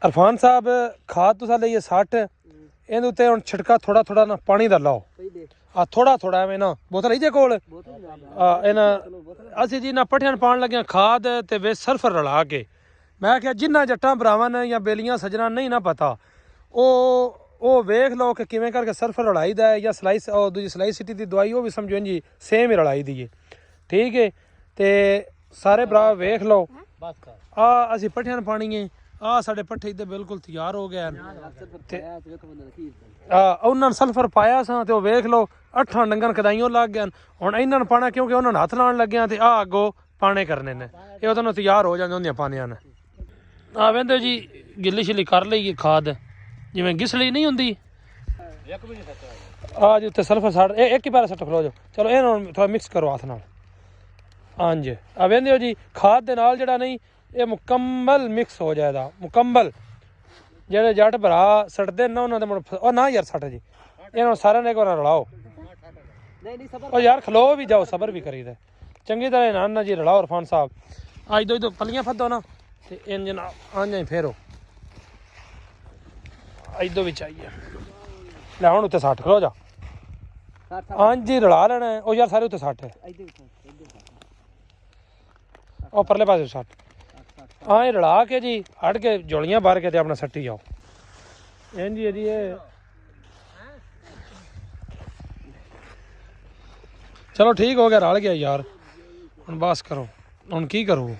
अरफान साहब खाद तुसा लईए 60 ਇਹਦੇ ਉੱਤੇ ਹੁਣ ਛਿੜਕਾ ਥੋੜਾ ਥੋੜਾ ਨਾ ਪਾਣੀ ਦਾ ਲਾਓ ਆ ਥੋੜਾ ਥੋੜਾ ਐਵੇਂ ਨਾ ਬੋਤਲ ਹੀ ਜੇ ਕੋਲ ਇਹਨਾਂ ਅਸੀਂ ਜੀ ਨਾ ਪੱਠਿਆਂ ਪਾਣ ਲੱਗਿਆ ਖਾਦ ਤੇ ਵੇ ਸਲਫਰ ਰਲਾ ਕੇ ਮੈਂ ਕਿਹਾ ਜਿੰਨਾ ਜੱਟਾਂ ਭਰਾਵਾਂ ਨੇ ਜਾਂ ਬੇਲੀਆਂ ਸਜਣਾ ਨਹੀਂ ਨਾ ਪਤਾ ਉਹ ਵੇਖ ਲਓ ਕਿ ਕਿਵੇਂ ਕਰਕੇ ਸਲਫਰ ਰਲਾਈ ਦਾ ਹੈ ਜਾਂ ਸਲਾਈਸ ਉਹ ਦੂਜੀ ਸਲਾਈਸ ਸਿਟੀ ਦੀ ਦਵਾਈ ਉਹ ਵੀ ਸਮਝੋ ਜੀ ਸੇਮ ਹੀ ਰਲਾਈ ਦੀ ਹੈ ਠੀਕ ਹੈ ਤੇ ਸਾਰੇ ਭਰਾ ਵੇਖ ਲਓ ਆ ਅਸੀਂ ਪੱਠਿਆਂ ਪਾਣੀ ਹੈ ਆ ਸਾਡੇ ਪੱਠੇ ਇੱਧਰ ਬਿਲਕੁਲ ਤਿਆਰ ਹੋ ਗਏ ਤੇ ਉਹਨਾਂ ਨੂੰ ਸਲਫਰ ਪਾਇਆ ਸਾਂ ਤੇ ਉਹ ਵੇਖ ਲਓ 8 ਡੰਗਾਂ ਕਦਾਈਆਂ ਲੱਗ ਗਏ ਹੁਣ ਇਹਨਾਂ ਨੂੰ ਪਾਣਾ ਕਿਉਂਕਿ ਉਹਨਾਂ ਨੂੰ ਹੱਥ ਲਾਉਣ ਲੱਗਿਆ ਤੇ ਆ ਅੱਗੋਂ ਪਾਣੇ ਕਰਨੇ ਨੇ ਇਹ ਉਹਦੇ ਨੂੰ ਤਿਆਰ ਹੋ ਜਾਂਦੇ ਹੁੰਦੀਆਂ ਪਾਣੀਆਂ ਨੇ ਆ ਵੇਂਦੇ ਜੀ ਗਿੱਲੀ ਛਿੱਲੀ ਕਰ ਲਈਏ ਖਾਦ ਜਿਵੇਂ ਗਿਸਲੀ ਨਹੀਂ ਹੁੰਦੀ ਆ ਜੀ ਉੱਤੇ ਸਲਫਰ ਸਾੜ ਇਹ ਇੱਕ ਹੀ ਪਾਰਾ ਸੱਟ ਖਲੋ ਜਾਓ ਚਲੋ ਇਹਨੂੰ ਥੋੜਾ ਮਿਕਸ ਕਰੋ ਹੱਥ ਨਾਲ ਹਾਂਜੀ ਆ ਵੇਂਦੇ ਹੋ ਜੀ ਖਾਦ ਦੇ ਨਾਲ ਜਿਹੜਾ ਨਹੀਂ ਇਹ ਮੁਕੰਮਲ ਮਿਕਸ ਹੋ ਜਾਏਗਾ ਮੁਕੰਮਲ ਜਿਹੜੇ ਜੱਟ ਭਰਾ ਸੜਦੇ ਨਾ ਉਹਨਾਂ ਦੇ ਉਹ ਨਾ ਯਾਰ ਸੱਟ ਜੀ ਇਹਨਾਂ ਸਾਰਿਆਂ ਨੇ ਇੱਕ ਵਾਰ ਰਲਾਓ ਉਹ ਯਾਰ ਖਲੋ ਵੀ ਜਾਓ ਸਬਰ ਵੀ ਕਰੀਦਾ ਚੰਗੀ ਤਰ੍ਹਾਂ ਨਾਨਾ ਜੀ ਰਲਾਓ ਇਰਫਾਨ ਸਾਹਿਬ ਅੱਜ ਦੋ ਪਲੀਆਂ ਫੱਦੋ ਨਾ ਤੇ ਇੰਜਨ ਆਂਜਾਂ ਹੀ ਫੇਰੋ ਇਦੋਂ ਵਿੱਚ ਆਈਏ ਲੈ ਹੁਣ ਉੱਤੇ 60 ਖਲੋ ਜਾ ਹਾਂਜੀ ਰਲਾ ਲੈਣਾ ਉਹ ਯਾਰ ਸਾਰੇ ਉੱਤੇ 60 ਉਹ ਪਰਲੇ ਪਾਸੇ 60 ਹਾਂ ਇਹ ਰਲਾ ਕੇ ਜੀ ਹਟ ਕੇ ਜੋਲੀਆਂ ਬਾਹਰ ਕੇ ਤੇ ਆਪਣਾ ਸੱਟੀ ਜਾਓ ਇੰਝ ਜੀ ਇਹ ਚਲੋ ਠੀਕ ਹੋ ਗਿਆ ਰਲ ਗਿਆ ਯਾਰ ਹੁਣ ਬਸ ਕਰੋ ਹੁਣ ਕੀ ਕਰੂ